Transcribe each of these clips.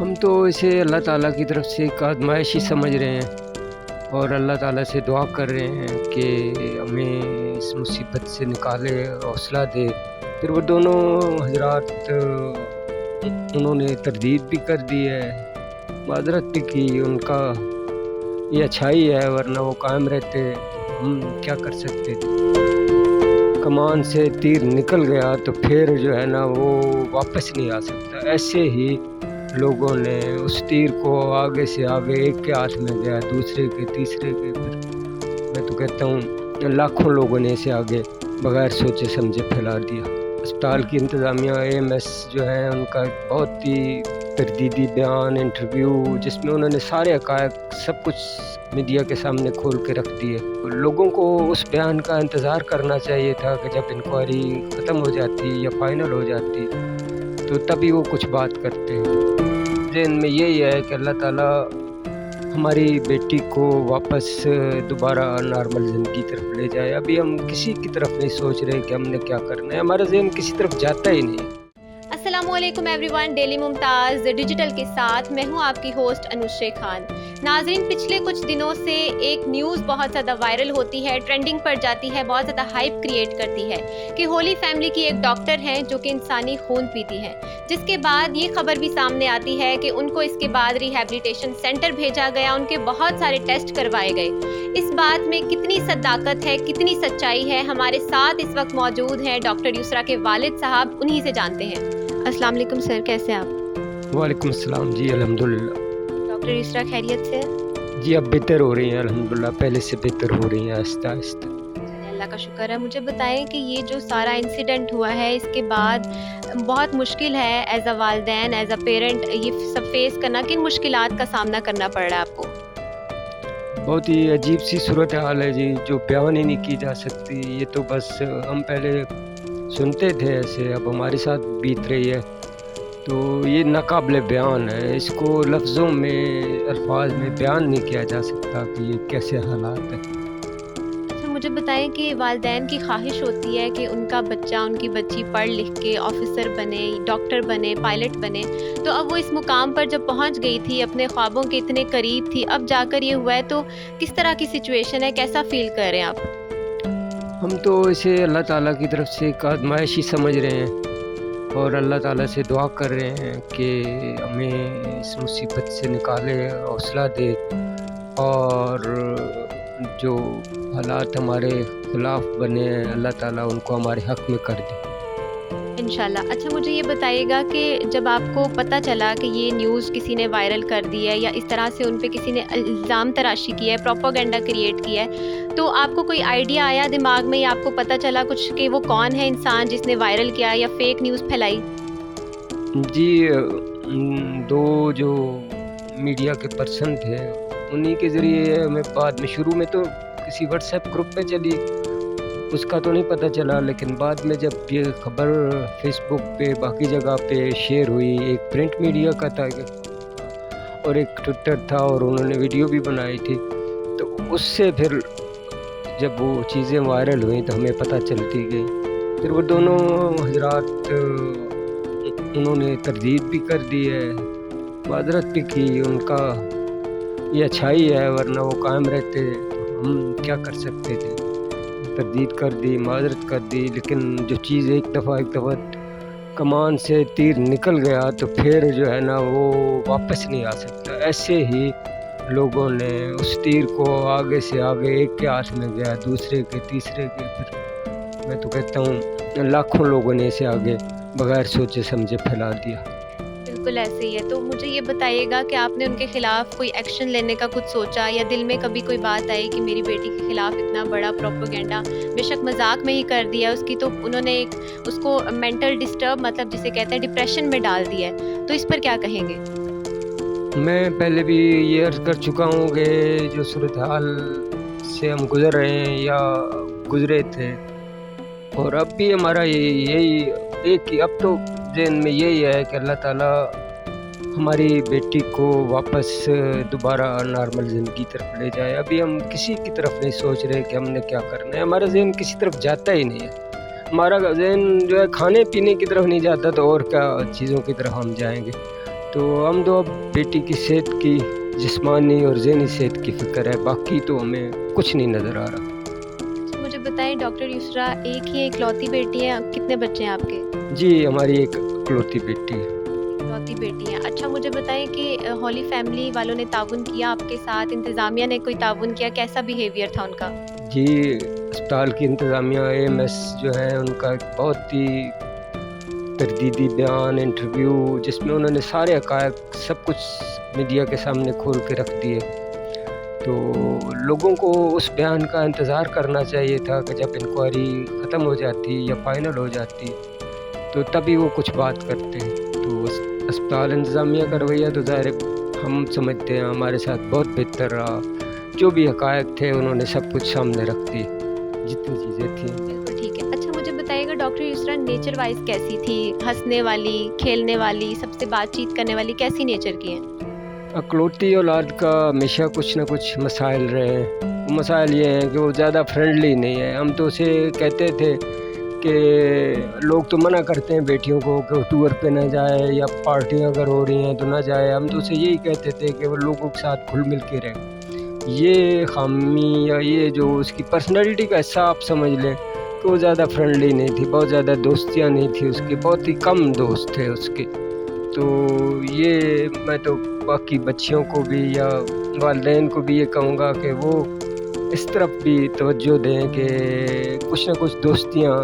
हम तो इसे अल्लाह ताला की तरफ से एक आज़माइश ही समझ रहे हैं और अल्लाह ताला से दुआ कर रहे हैं कि हमें इस मुसीबत से निकाले, हौसला दे। फिर वो दोनों हज़रात उन्होंने तरदीद भी कर दी है, माज़रत भी की। उनका ये अच्छाई है, वरना वो कायम रहते हम क्या कर सकते थे। कमान से तीर निकल गया तो फिर जो है ना वो वापस नहीं आ सकता। ऐसे ही लोगों ने उस तीर को आगे से आगे, एक के हाथ में गया, दूसरे के, तीसरे के, फिर मैं तो कहता हूँ लाखों लोगों ने इसे आगे बगैर सोचे समझे फैला दिया। अस्पताल की इंतज़ामिया AMS जो है उनका बहुत ही तरदीदी बयान, इंटरव्यू, जिसमें उन्होंने सारे हक़ाइक़ सब कुछ मीडिया के सामने खोल के रख दिए। लोगों को उस बयान का इंतज़ार करना चाहिए था कि जब इंक्वायरी ख़त्म हो जाती या फाइनल हो जाती तो तभी वो कुछ बात करते हैं। ज़हन में यही है कि अल्लाह ताला हमारी बेटी को वापस दोबारा नॉर्मल ज़िंदगी की तरफ ले जाए। अभी हम किसी की तरफ नहीं सोच रहे कि हमने क्या करना है, हमारा ज़हन किसी तरफ जाता ही नहीं। अस्सलामुअलैकुम एवरीवन, डेली मुमताज़ डिजिटल के साथ मैं हूं आपकी होस्ट अनुश्री खान। नाज़रीन, पिछले कुछ दिनों से एक न्यूज़ बहुत ज़्यादा वायरल होती है, ट्रेंडिंग पर जाती है, बहुत ज़्यादा हाइप क्रिएट करती है कि होली फैमिली की एक डॉक्टर हैं जो कि इंसानी खून पीती हैं, जिसके बाद ये खबर भी सामने आती है कि उनको इसके बाद रिहैबिलिटेशन सेंटर भेजा गया, उनके बहुत सारे टेस्ट करवाए गए। इस बात में कितनी सदाकत है, कितनी सच्चाई है, हमारे साथ इस वक्त मौजूद हैं डॉक्टर युसरा के वालिद साहब, उन्हीं से जानते हैं। अस्सलाम वालेकुम सर, कैसे आप? वालेकुम अस्सलाम जी, अल्हम्दुलिल्लाह। डॉक्टर युसरा खैरियत से? जी अब बेहतर हो रही हैं अल्हम्दुलिल्लाह, पहले से बेहतर हो रही हैं आहिस्ता आहिस्ता। अल्लाह का शुक्र है। मुझे बताएं कि ये जो सारा इंसिडेंट हुआ है इसके बाद बहुत मुश्किल है एज अ वालिदैन, एज अ पेरेंट ये सब फेस करना, किन मुश्किलात का सामना करना पड़ रहा है आपको? बहुत ही अजीब सी सूरत हाल है जी, जो बयान ही नहीं की जा सकती। ये तो बस हम पहले सुनते थे ऐसे, अब हमारे साथ बीत रही है तो ये नाकाबिले बयान है। इसको लफ्ज़ों में, अल्फाज में बयान नहीं किया जा सकता कि ये कैसे हालात है। अच्छा, मुझे बताएं कि वालिदैन की ख्वाहिश होती है कि उनका बच्चा, उनकी बच्ची पढ़ लिख के ऑफिसर बने, डॉक्टर बने, पायलट बने, तो अब वो इस मुकाम पर जब पहुंच गई थी, अपने ख्वाबों के इतने करीब थी, अब जाकर ये हुआ है, तो किस तरह की सिचुएशन है, कैसा फील कर रहे हैं आप? हम तो इसे अल्लाह ताला की तरफ से एक आज़माइश ही समझ रहे हैं और अल्लाह ताला से दुआ कर रहे हैं कि हमें इस मुसीबत से निकाले, हौसला दे और जो हालात हमारे ख़िलाफ़ बने हैं अल्लाह ताला उनको हमारे हक़ में कर दे इंशाल्लाह। अच्छा, मुझे ये बताइएगा कि जब आपको पता चला कि ये न्यूज़ किसी ने वायरल कर दी है या इस तरह से उन पे किसी ने इल्ज़ाम तराशी की है, प्रोपेगेंडा क्रिएट किया है, तो आपको कोई आइडिया आया दिमाग में या आपको पता चला कुछ कि वो कौन है इंसान जिसने वायरल किया या फेक न्यूज़ फैलाई? जी दो जो मीडिया के पर्सन थे उन्हीं के ज़रिए हमें बाद में, शुरू में तो किसी व्हाट्सएप ग्रुप में चली, उसका तो नहीं पता चला, लेकिन बाद में जब ये खबर फेसबुक पे बाकी जगह पे शेयर हुई, एक प्रिंट मीडिया का था और एक ट्विटर था और उन्होंने वीडियो भी बनाई थी, तो उससे फिर जब वो चीज़ें वायरल हुई तो हमें पता चलती गई। फिर वो दोनों हज़रात उन्होंने तरदीद भी कर दी है, माज़रत भी की। उनका ये अच्छाई है, वरना वो कायम रहते तो हम क्या कर सकते थे। तरदीद कर दी, माज़रत कर दी, लेकिन जो चीज़ एक दफ़ा कमान से तीर निकल गया तो फिर जो है ना वो वापस नहीं आ सकता। ऐसे ही लोगों ने उस तीर को आगे से आगे, एक के हाथ में गया, दूसरे के, तीसरे के, फिर मैं तो कहता हूँ लाखों लोगों ने इसे आगे बगैर सोचे समझे फैला दिया। बिल्कुल ऐसे ही है। तो मुझे ये बताइएगा कि आपने उनके खिलाफ कोई एक्शन लेने का कुछ सोचा या दिल में कभी कोई बात आई कि मेरी बेटी के खिलाफ इतना बड़ा प्रोपेगेंडा, बेशक मजाक में ही कर दिया उसकी, तो उन्होंने उसको मेंटल डिस्टर्ब, मतलब जिसे कहते हैं डिप्रेशन में डाल दिया है, तो इस पर क्या कहेंगे? मैं पहले भी ये अर्ज़ कर चुका हूँ कि जो सूरत हाल से हम गुज़र रहे हैं या गुज़रे थे, और अब भी हमारा यही एक ही, अब तो ज़हन में यही है कि अल्लाह ताला हमारी बेटी को वापस दोबारा नॉर्मल ज़िंदगी की तरफ ले जाए। अभी हम किसी की तरफ नहीं सोच रहे कि हमने क्या करना है, हमारा ज़हन किसी तरफ जाता ही नहीं है। हमारा ज़हन जो है खाने पीने की तरफ नहीं जाता तो और क्या चीज़ों की तरफ हम जाएंगे। تو ہم تو اب بیٹی کی صحت کی، جسمانی اور ذہنی صحت کی فکر ہے، باقی تو ہمیں کچھ نہیں نظر آ رہا۔ مجھے بتائیں ڈاکٹر یسریٰ، ایک ہی اکلوتی بیٹی ہے، کتنے بچے ہیں آپ کے؟ جی ہماری ایک اکلوتی بیٹی ہے۔ اکلوتی بیٹی ہے، اچھا مجھے بتائیں کہ ہولی فیملی والوں نے تعاون کیا آپ کے ساتھ، انتظامیہ نے کوئی تعاون کیا، کیسا بیہیویئر تھا ان کا؟ جی اسپتال کی انتظامیہ AMS جو ہے ان کا ایک بہت ہی تردیدی بیان، انٹرویو، جس میں انہوں نے سارے حقائق سب کچھ میڈیا کے سامنے کھول کے رکھ دیے۔ تو لوگوں کو اس بیان کا انتظار کرنا چاہیے تھا کہ جب انکوائری ختم ہو جاتی یا فائنل ہو جاتی تو تبھی وہ کچھ بات کرتے۔ تو اسپتال انتظامیہ کا رویہ تو ظاہر ہم سمجھتے ہیں ہمارے ساتھ بہت بہتر رہا، جو بھی حقائق تھے انہوں نے سب کچھ سامنے رکھ دی، جتنی چیزیں تھیں۔ بالکل ٹھیک ہے، اچھا مجھے بتائیے گا ڈاکٹر یسریٰ نیچر وائز کیسی تھی، ہنسنے والی، کھیلنے والی، سب سے بات چیت کرنے والی، کیسی نیچر کی ہیں؟ اکلوتی اولاد کا ہمیشہ کچھ نہ کچھ مسائل رہے ہیں۔ وہ مسائل یہ ہیں کہ وہ زیادہ فرینڈلی نہیں ہے۔ ہم تو اسے کہتے تھے کہ لوگ تو منع کرتے ہیں بیٹیوں کو کہ وہ ٹور پہ نہ جائے یا پارٹیاں اگر ہو رہی ہیں تو نہ جائے، ہم تو اسے یہی کہتے تھے کہ وہ لوگوں کے ساتھ گھل مل کے رہے۔ یہ خامی یا یہ جو اس کی پرسنالٹی کا حصہ آپ سمجھ لیں کہ وہ زیادہ فرینڈلی نہیں تھی، بہت زیادہ دوستیاں نہیں تھی اس کی، بہت ہی کم دوست تھے اس کے۔ تو یہ میں تو باقی بچیوں کو بھی یا والدین کو بھی یہ کہوں گا کہ وہ اس طرف بھی توجہ دیں کہ کچھ نہ کچھ دوستیاں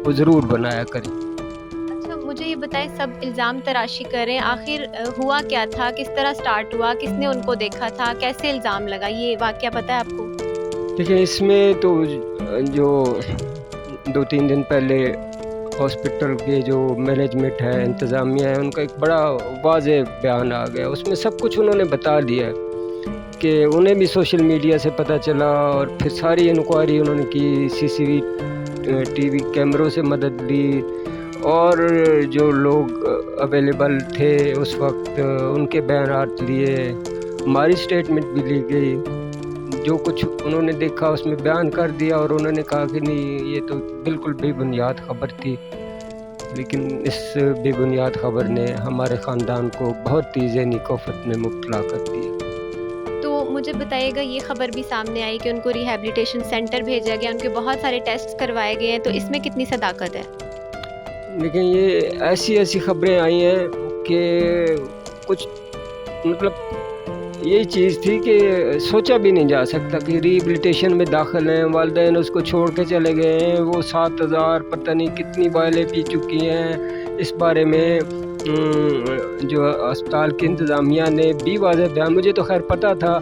وہ ضرور بنایا کریں۔ اچھا مجھے یہ بتائیں، سب الزام تراشی کریں، آخر ہوا کیا تھا، کس طرح سٹارٹ ہوا، کس نے ان کو دیکھا تھا، کیسے الزام لگا، یہ واقعہ پتہ ہے آپ کو؟ دیکھیں اس میں تو جو 2-3 دن پہلے ہاسپٹل کے جو مینجمنٹ ہے، انتظامیہ ہے، ان کا ایک بڑا واضح بیان آ گیا، اس میں سب کچھ انہوں نے بتا دیا کہ انہیں بھی سوشل میڈیا سے پتہ چلا، اور پھر ساری انکوائری انہوں نے کی، CCTV کیمروں سے مدد لی، اور جو لوگ اویلیبل تھے اس وقت ان کے بیانات لیے، ہماری اسٹیٹمنٹ بھی لی گئی، جو کچھ انہوں نے دیکھا اس میں بیان کر دیا، اور انہوں نے کہا کہ نہیں یہ تو بالکل بے بنیاد خبر تھی، لیکن اس بے بنیاد خبر نے ہمارے خاندان کو بہت ہی ذہنی کوفت میں مبتلا کر دیا۔ تو مجھے بتائیے گا، یہ خبر بھی سامنے آئی کہ ان کو ریہیبلیٹیشن سینٹر بھیجا گیا، ان کے بہت سارے ٹیسٹ کروائے گئے ہیں، تو اس میں کتنی صداقت ہے؟ لیکن یہ ایسی خبریں آئی ہیں کہ کچھ مطلب یہی چیز تھی کہ سوچا بھی نہیں جا سکتا کہ ریہیبلیٹیشن میں داخل ہیں، والدین اس کو چھوڑ کے چلے گئے ہیں، وہ 7,000 پتہ نہیں کتنی بائلیں پی چکی ہیں۔ اس بارے میں جو اسپتال کی انتظامیہ نے بھی واضح بیان، مجھے تو خیر پتہ تھا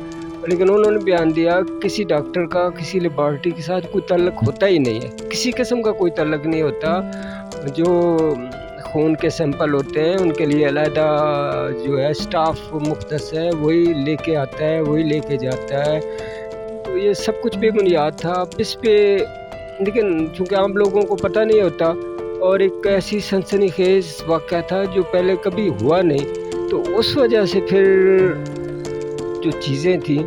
لیکن انہوں نے بیان دیا کسی ڈاکٹر کا کسی لیبارٹری کے ساتھ کوئی تعلق ہوتا ہی نہیں ہے، کسی قسم کا کوئی تعلق نہیں ہوتا۔ جو خون کے سیمپل ہوتے ہیں ان کے لیے علیحدہ جو ہے اسٹاف مختص ہے، وہی لے کے آتا ہے، وہی لے کے جاتا ہے۔ تو یہ سب کچھ بے بنیاد تھا اس پہ، لیکن چونکہ عام لوگوں کو پتہ نہیں ہوتا، اور ایک ایسی سنسنی خیز واقعہ تھا جو پہلے کبھی ہوا نہیں، تو اس وجہ سے پھر جو چیزیں تھیں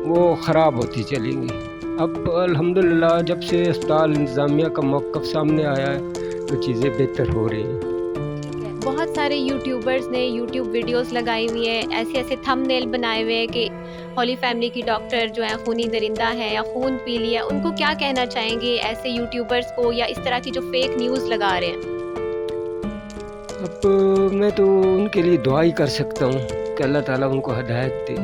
وہ خراب ہوتی چلی گئیں۔ اب الحمدللہ جب سے اسپتال انتظامیہ کا موقف سامنے آیا ہے تو چیزیں بہتر ہو رہی ہیں۔ بہت سارے یوٹیوبرز نے یوٹیوب ویڈیوز لگائی ہوئی ہیں، ایسے تھم نیل بنائے ہوئے ہیں کہ ہولی فیملی کی ڈاکٹر جو ہیں خونی درندہ ہے یا خون پی لیا، ان کو کیا کہنا چاہیں گے ایسے یوٹیوبرز کو یا اس طرح کی جو فیک نیوز لگا رہے ہیں؟ اب میں تو ان کے لیے دعا ہی کر سکتا ہوں کہ اللہ تعالیٰ ان کو ہدایت دے۔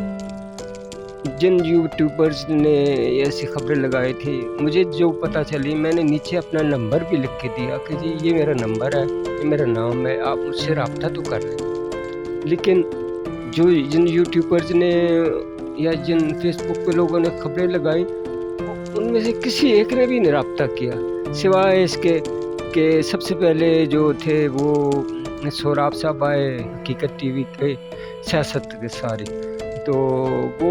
جن یوٹیوبرز نے ایسی خبریں لگائی تھی، مجھے جو پتہ چلی، میں نے نیچے اپنا نمبر بھی لکھ کے دیا کہ جی یہ میرا نمبر ہے، یہ میرا نام ہے، آپ مجھ سے رابطہ تو کر لیں۔ لیکن جن یوٹیوبرز نے یا جن فیس بک پہ لوگوں نے خبریں لگائیں، ان میں سے کسی ایک نے بھی نہیں رابطہ کیا، سوائے اس کے کہ سب سے پہلے جو تھے وہ سوراب صاحب آئے حقیقت ٹی وی کے سیاست کے سارے، تو وہ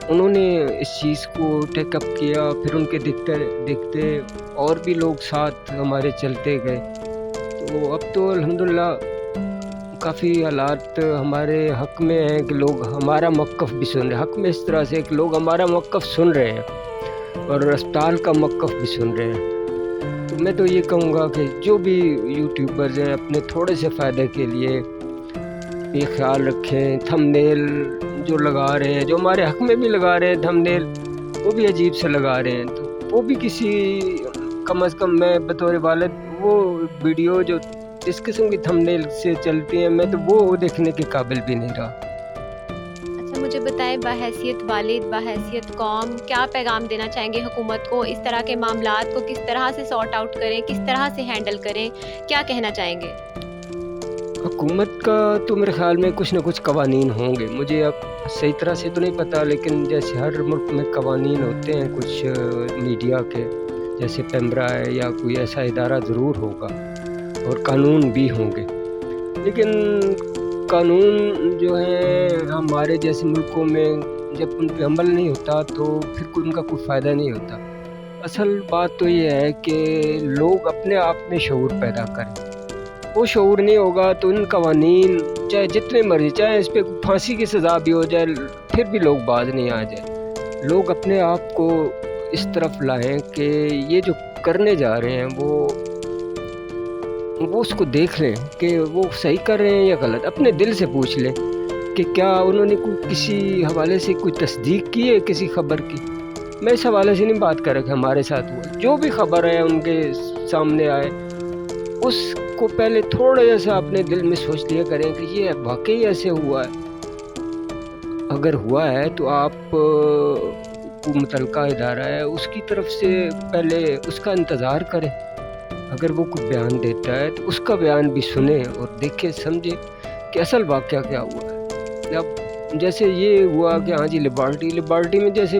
انہوں نے اس چیز کو ٹیک اپ کیا، پھر ان کے دیکھتے اور بھی لوگ ساتھ ہمارے چلتے گئے، تو اب تو الحمدللہ کافی حالات ہمارے حق میں ہیں کہ لوگ ہمارا موقف بھی سن رہے ہیں، حق میں اس طرح سے کہ لوگ ہمارا موقف سن رہے ہیں اور اسپتال کا موقف بھی سن رہے ہیں۔ تو میں تو یہ کہوں گا کہ جو بھی یوٹیوبرز ہیں اپنے تھوڑے سے فائدے کے لیے ये ख्याल रखें। थंबनेल जो लगा रहे हैं, जो हमारे हक में भी लगा रहे हैं थंबनेल, वो भी अजीब से लगा रहे हैं, तो वो भी किसी, कम अज़ कम मैं बतौर वालिद वो वीडियो जो इस किस्म की थंबनेल से चलती हैं, मैं तो वो देखने के काबिल भी नहीं रहा। अच्छा, मुझे बताएं, बहैसियत वालिद, बहैसियत कौम, क्या पैगाम देना चाहेंगे हुकूमत को? इस तरह के मामलात को किस तरह से सॉर्ट आउट करें, किस तरह से हैंडल करें, क्या कहना चाहेंगे? हुकूमत का तो मेरे ख़्याल में कुछ न कुछ कवानीन होंगे, मुझे अब सही तरह से तो नहीं पता, लेकिन जैसे हर मुल्क में कवानीन होते हैं कुछ मीडिया के, जैसे पेमरा है या कोई ऐसा इदारा ज़रूर होगा, और कानून भी होंगे। लेकिन कानून जो है हमारे जैसे मुल्कों में जब उन पे अमल नहीं होता तो फिर कोई उनका कोई फ़ायदा नहीं होता। असल बात तो ये है कि लोग अपने आप में शऊर पैदा करें। वो शऊर नहीं होगा तो इन कवानीन चाहे जितने मर्जी, चाहे इस पे फांसी की सज़ा भी हो जाए, फिर भी लोग बाज नहीं आ जाए। लोग अपने आप को इस तरफ लाएं कि ये जो करने जा रहे हैं वो उसको देख लें कि वो सही कर रहे हैं या गलत। अपने दिल से पूछ लें कि क्या उन्होंने किसी हवाले से कोई तस्दीक की है किसी ख़बर की। मैं इस हवाले से नहीं बात कर रहा कि हमारे साथ हुआ, जो भी ख़बर है उनके सामने आए उसको पहले थोड़ा जैसा अपने दिल में सोच लिया करें कि ये वाकई ऐसे हुआ है। अगर हुआ है तो आप मुतलका इदारा है उसकी तरफ से पहले उसका इंतज़ार करें। अगर वो कोई बयान देता है तो उसका बयान भी सुने और देखें समझें कि असल वाक़या क्या हुआ है। अब जैसे ये हुआ कि हाँ जी लिबर्टी में जैसे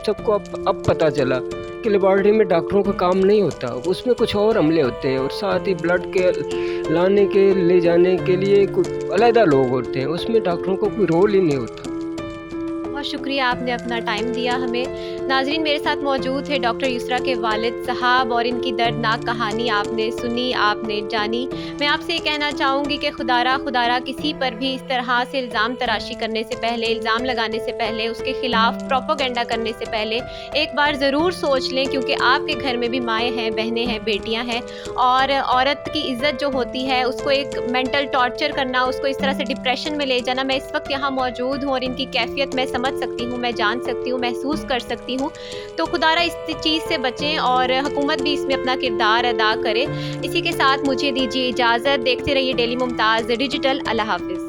सबको अब पता चला कि लिबर्टी में डॉक्टरों का काम नहीं होता, उसमें कुछ और अमले होते हैं, और साथ ही ब्लड के लाने के ले जाने के लिए कुछ अलहदा लोग होते हैं, उसमें डॉक्टरों का कोई रोल ही नहीं होता। बहुत शुक्रिया, आपने अपना टाइम दिया हमें। नाजरीन, मेरे साथ मौजूद है डॉक्टर युसरा के वालिद साहब, और इनकी दर्दनाक कहानी आपने सुनी, आपने जानी। मैं आपसे ये कहना चाहूँगी कि खुदारा किसी पर भी इस तरह से इल्ज़ाम तराशी करने से पहले, इल्ज़ाम लगाने से पहले, उसके ख़िलाफ़ प्रोपोगंडा करने से पहले एक बार ज़रूर सोच लें, क्योंकि आपके घर में भी माएँ हैं, बहनें हैं, बेटियाँ हैं, और औरत की इज़्ज़त जो होती है उसको एक मेंटल टॉर्चर करना, उसको इस तरह से डिप्रेशन में ले जाना। मैं इस वक्त यहाँ मौजूद हूँ और इनकी कैफियत मैं समझ सकती हूँ, मैं जान सकती हूँ, महसूस कर सकती हूँ। तो खुदारा इस चीज़ से बचें और हुकूमत भी इसमें अपना किरदार अदा करे। इसी के साथ मुझे दीजिए इजाज़त। देखते रहिए डेली मुमताज़ डिजिटल। अल्लाह हाफ़िज़।